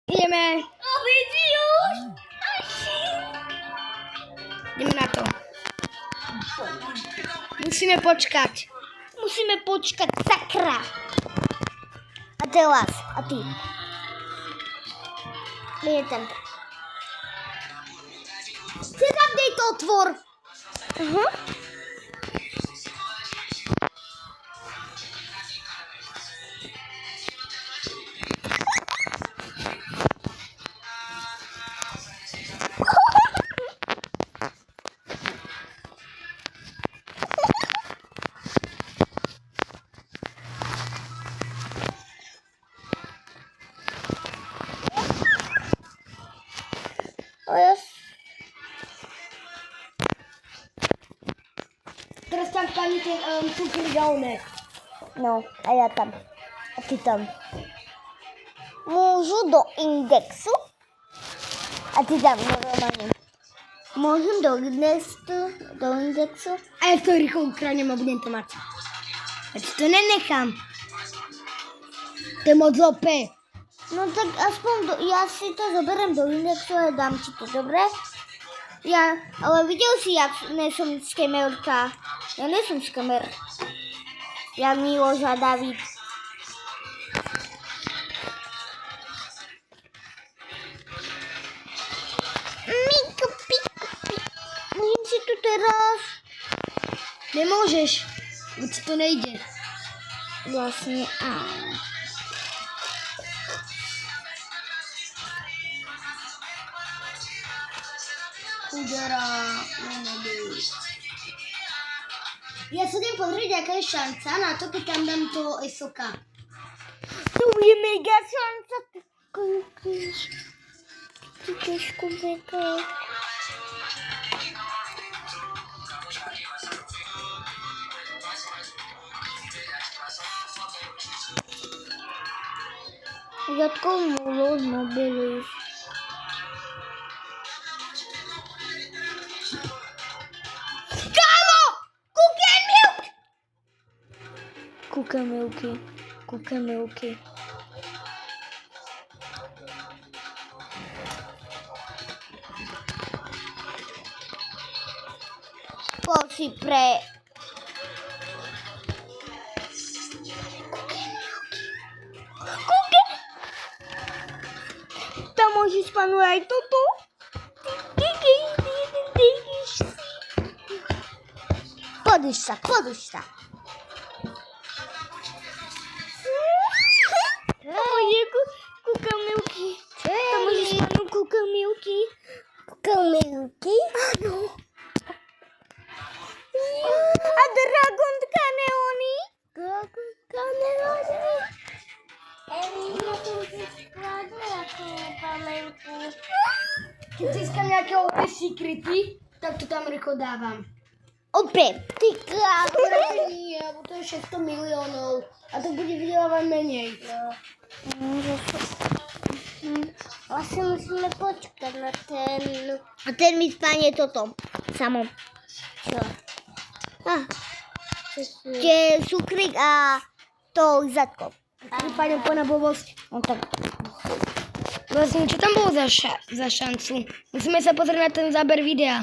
Ideme. No vidí už. Ideme na to. Musíme počkať. Musíme počkať, sakra. A teraz, a ty. Je tam. Ty tam dej to otvor. Teraz tam pani ten cukr dávne. No, a ja tam. A ty tam. Môžu do indexu? A ty tam normálne. Môžem do indexu? A ja to rýchlo ukradnem a budem to mať. Ja ti to nenechám. To je moc OP. No tak aspoň ja si to zoberiem do indexu a dám ti to, dobre? Ale videl si, jak nesom skamerka. Ja nesom skamer. Jak Miloš a David. Miko, piko, piko. Môžem si tu teraz. Nemôžeš, veď ti to nejde. Vlastne áno. Chudera, ja sa idem pozrieť, aká je šanca na to, keď tam dám to SOK. To bude mega šanca. Ty koľkýš. Ty trošku mega. Jatko mulo mobilis. Kámo! Kukemilky. Poď si pre... Kuke! Tam môže spanúť aj toto. Podíš sa. Kukamilky. Tam môže spanúť kukamilky. Kukamilky? Áno. A dragonka neony? Dragonka neony? Keď získam nejaké OP secrety, tak to tam rýchlo dávam. Opäť, ty kráľ. Nie, bo to je 600 miliónov a to bude vydelávať menej. Vlastne musíme počkať na ten... A ten mi spáne toto. Samo. Čo? Tie cukrík a to zadko. Prípadne po na blbosť. No tak. Vlastne, čo tam bolo za šancu? Musíme sa pozrieť na ten záber videa.